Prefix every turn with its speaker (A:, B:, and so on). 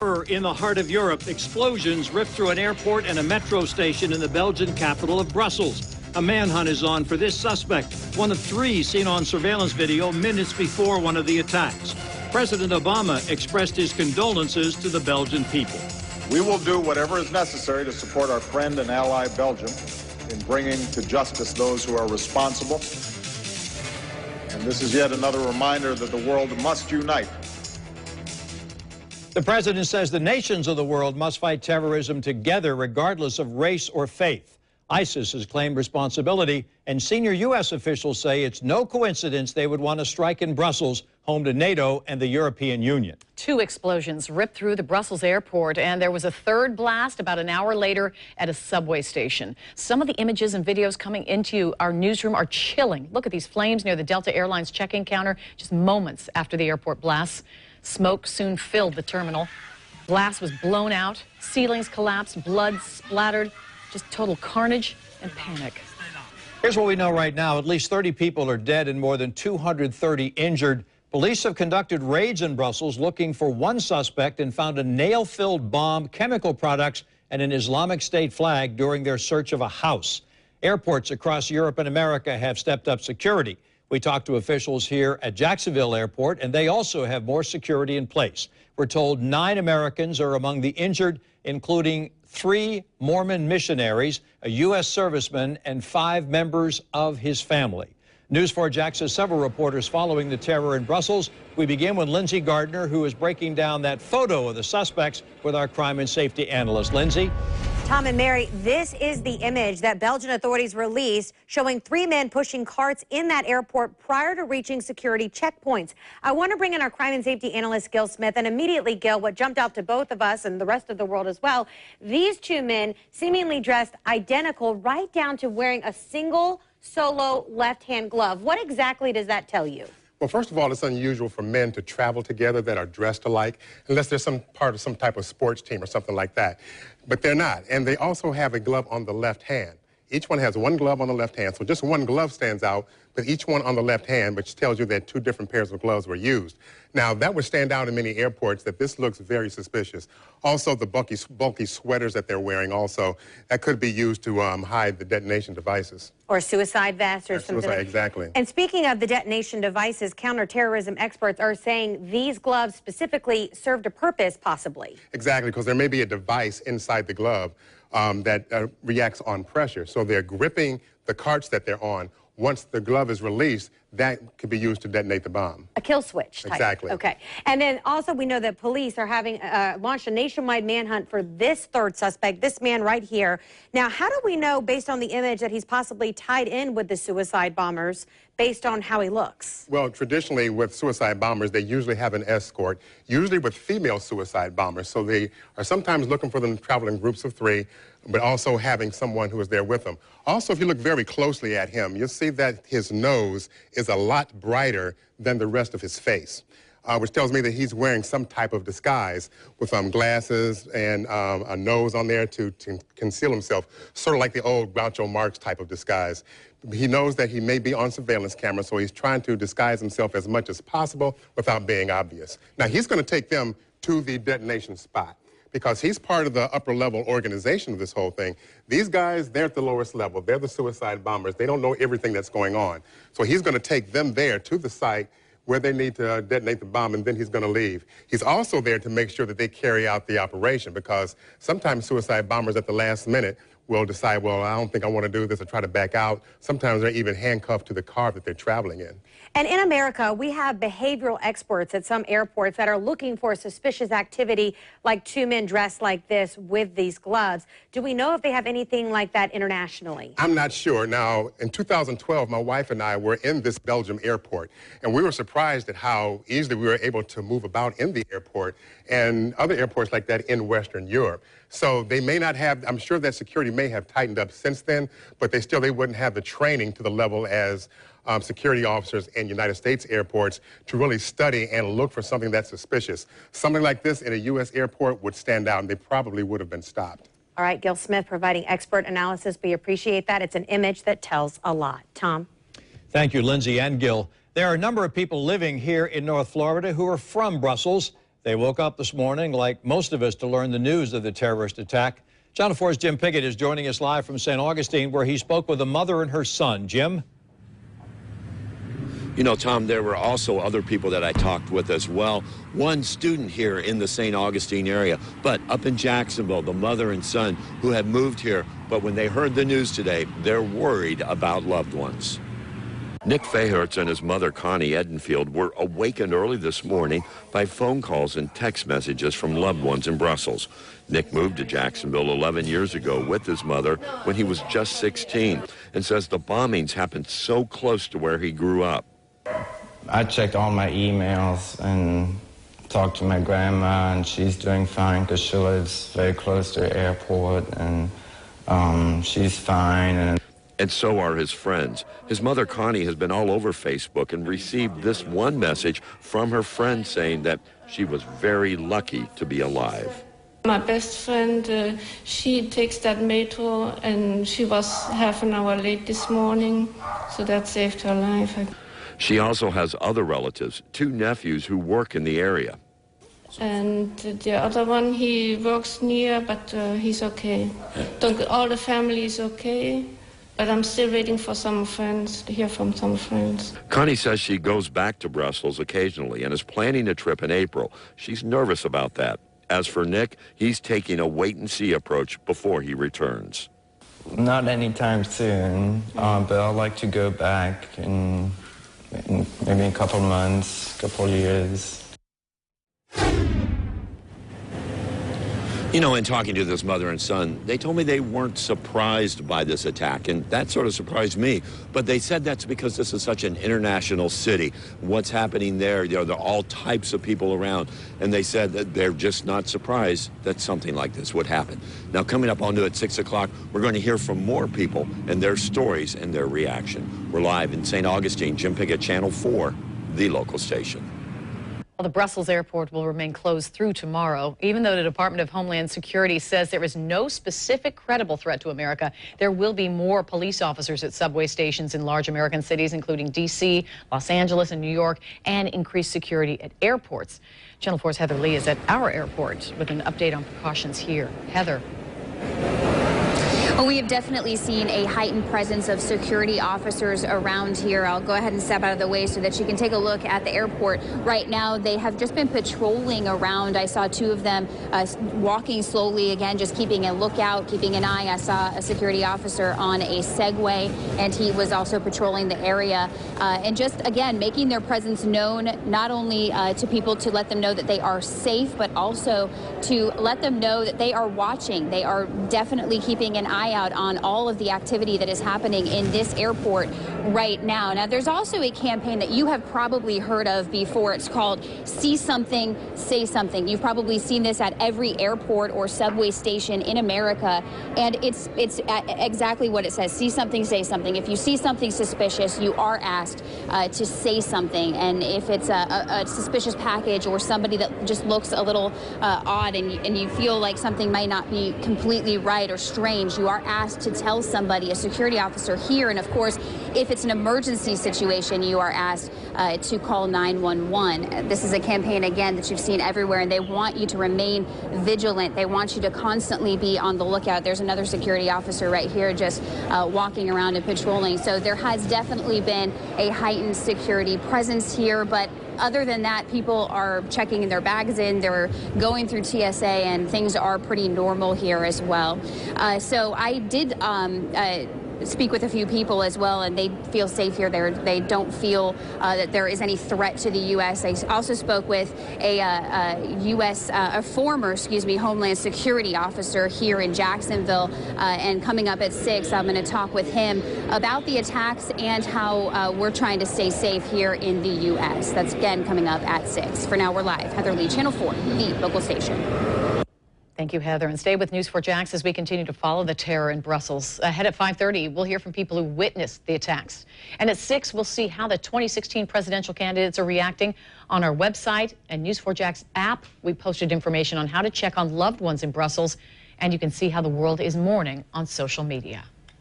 A: In the heart of Europe, explosions ripped through an airport and a metro station in the Belgian capital of Brussels. A manhunt is on for this suspect, one of three seen on surveillance video minutes before one of the attacks. President Obama expressed his condolences to the Belgian people.
B: We will do whatever is necessary to support our friend and ally Belgium in bringing to justice those who are responsible. And this is yet another reminder that the world must unite.
A: The president says the nations of the world must fight terrorism together regardless of race or faith. ISIS has claimed responsibility, and senior U.S. officials say it's no coincidence they would want to strike in Brussels, home to NATO and the European Union.
C: 2 explosions ripped through the Brussels airport, and there was a third blast about an hour later at a subway station. Some of the images and videos coming into our newsroom are chilling. Look at these flames near the Delta Airlines check-in counter just moments after the airport blasts. Smoke soon filled the terminal. Glass was blown out, ceilings collapsed, blood splattered, just total carnage and panic.
A: Here's what we know right now. At least 30 people are dead and more than 230 injured. Police have conducted raids in Brussels looking for one suspect and found a nail-filled bomb, chemical products, and an Islamic State flag during their search of a house. Airports across Europe and America have stepped up security. We talked to officials here at Jacksonville Airport, and they also have more security in place. We're told 9 Americans are among the injured, including 3 Mormon missionaries, a U.S. serviceman, and 5 members of his family. News 4 Jax has several reporters following the terror in Brussels. We begin with Lindsay Gardner, who is breaking down that photo of the suspects with our crime and safety analyst. Lindsay?
D: Tom and Mary, this is the image that Belgian authorities released showing 3 men pushing carts in that airport prior to reaching security checkpoints. I want to bring in our crime and safety analyst, Gil Smith, and immediately, Gil, what jumped out to both of us and the rest of the world as well, these 2 men seemingly dressed identical right down to wearing a single solo left-hand glove. What exactly does that tell you?
E: Well, first of all, it's unusual for men to travel together that are dressed alike, unless they're some part of some type of sports team or something like that. But they're not. And they also have a glove on the left hand. Each one has one glove on the left hand, so just one glove stands out, but each one on the left hand, which tells you that 2 different pairs of gloves were used. Now, that would stand out in many airports that this looks very suspicious. Also, the bulky sweaters that they're wearing also, that could be used to hide the detonation devices.
D: Or suicide vests or something.
E: Suicide, exactly.
D: And speaking of the detonation devices, counterterrorism experts are saying these gloves specifically served a purpose, possibly.
E: Exactly, because there may be a device inside the glove that reacts on pressure. So they're gripping the carts that they're on. Once the glove is released, that could be used to detonate the bomb.
D: A kill switch type.
E: Exactly.
D: Okay. And then also we know that police are having launched a nationwide manhunt for this 3rd suspect, this man right here. Now, how do we know, based on the image, that he's possibly tied in with the suicide bombers based on how he looks?
E: Well, traditionally with suicide bombers, they usually have an escort, usually with female suicide bombers. So they are sometimes looking for them to travel in groups of 3, but also having someone who is there with them. Also, if you look very closely at him, you'll see that his nose is a lot brighter than the rest of his face, which tells me that he's wearing some type of disguise with glasses and a nose on there to conceal himself, sort of like the old Groucho Marx type of disguise. He knows that he may be on surveillance camera, so he's trying to disguise himself as much as possible without being obvious. Now, he's going to take them to the detonation spot, because he's part of the upper-level organization of this whole thing. These guys, they're at the lowest level. They're the suicide bombers. They don't know everything that's going on. So he's going to take them there to the site where they need to detonate the bomb, and then he's going to leave. He's also there to make sure that they carry out the operation, because sometimes suicide bombers at the last minute will decide, well, I don't think I want to do this, or try to back out. Sometimes they're even handcuffed to the car that they're traveling in.
D: And in America, we have behavioral experts at some airports that are looking for suspicious activity, like 2 men dressed like this with these gloves. Do we know if they have anything like that internationally?
E: I'm not sure. Now, in 2012, my wife and I were in this Belgium airport, and we were surprised at how easily we were able to move about in the airport and other airports like that in Western Europe. So they may not have, I'm sure that security may have tightened up since then, but they wouldn't have the training to the level as security officers in United States airports to really study and look for something that's suspicious. Something like this in a U.S. airport would stand out, and they probably would have been stopped.
D: All right, Gil Smith providing expert analysis. We appreciate that. It's an image that tells a lot. Tom?
A: Thank you, Lindsay and Gil. There are a number of people living here in North Florida who are from Brussels. They woke up this morning, like most of us, to learn the news of the terrorist attack. Channel 4's Jim Piggott is joining us live from St. Augustine, where he spoke with a mother and her son. Jim?
F: You know, Tom, there were also other people that I talked with as well. One student here in the St. Augustine area, but up in Jacksonville, the mother and son who had moved here. But when they heard the news today, they're worried about loved ones. Nick Fayhertz and his mother, Connie Edenfield, were awakened early this morning by phone calls and text messages from loved ones in Brussels. Nick moved to Jacksonville 11 years ago with his mother when he was just 16 and says the bombings happened so close to where he grew up.
G: I checked all my emails and talked to my grandma, and she's doing fine because she lives very close to the airport, and she's fine.
F: And so are his friends. His mother, Connie, has been all over Facebook and received this one message from her friend saying that she was very lucky to be alive.
H: My best friend, she takes that metro, and she was half an hour late this morning, so that saved her life.
F: She also has other relatives, 2 nephews who work in the area.
H: And the other one, he works near, but he's okay. All the family is okay. But I'm still waiting for some friends, to hear from some friends.
F: Connie says she goes back to Brussels occasionally and is planning a trip in April. She's nervous about that. As for Nick, he's taking a wait-and-see approach before he returns.
G: Not anytime soon, but I'd like to go back in maybe a couple months, couple years.
F: You know, in talking to this mother and son, they told me they weren't surprised by this attack, and that sort of surprised me. But they said that's because this is such an international city. What's happening there, you know, there are all types of people around, and they said that they're just not surprised that something like this would happen. Now, coming up on at 6 o'clock, we're going to hear from more people and their stories and their reaction. We're live in St. Augustine. Jim Piggott, Channel 4, the local station.
C: Well, the Brussels airport will remain closed through tomorrow. Even though the Department of Homeland Security says there is no specific credible threat to America, there will be more police officers at subway stations in large American cities, including D.C., Los Angeles, and New York, and increased security at airports. Channel 4's Heather Lee is at our airport with an update on precautions here. Heather.
I: Well, we have definitely seen a heightened presence of security officers around here. I'll go ahead and step out of the way so that you can take a look at the airport. Right now, they have just been patrolling around. I saw 2 of them walking slowly, again, just keeping a lookout, keeping an eye. I saw a security officer on a Segway, and he was also patrolling the area. And just, again, making their presence known, not only to people to let them know that they are safe, but also to let them know that they are watching. They are definitely keeping an eye out on all of the activity that is happening in this airport right now. Now, there's also a campaign that you have probably heard of before. It's called See Something, Say Something. You've probably seen this at every airport or subway station in America, and it's exactly what it says. See something, say something. If you see something suspicious, you are asked to say something. And if it's a suspicious package or somebody that just looks a little odd and you feel like something might not be completely right or strange, you are asked to tell somebody, a security officer here. And of course, if it's an emergency situation, you are asked to call 911. This is a campaign, again, that you've seen everywhere, and they want you to remain vigilant. They want you to constantly be on the lookout. There's another security officer right here just walking around and patrolling. So there has definitely been a heightened security presence here, but other than that, people are checking their bags in, they're going through TSA, and things are pretty normal here as well. So I did speak with a few people as well, and they feel safe here. They don't feel that there is any threat to the U.S. I also spoke with a former Homeland Security officer here in Jacksonville, and coming up at 6, I'm going to talk with him about the attacks and how we're trying to stay safe here in the U.S. That's again coming up at 6. For now, we're live. Heather Lee, Channel 4, the local station.
C: Thank you, Heather. And stay with News 4 Jax as we continue to follow the terror in Brussels. Ahead at 5:30, we'll hear from people who witnessed the attacks. And at 6, we'll see how the 2016 presidential candidates are reacting. On our website and News 4 Jax app, we posted information on how to check on loved ones in Brussels. And you can see how the world is mourning on social media.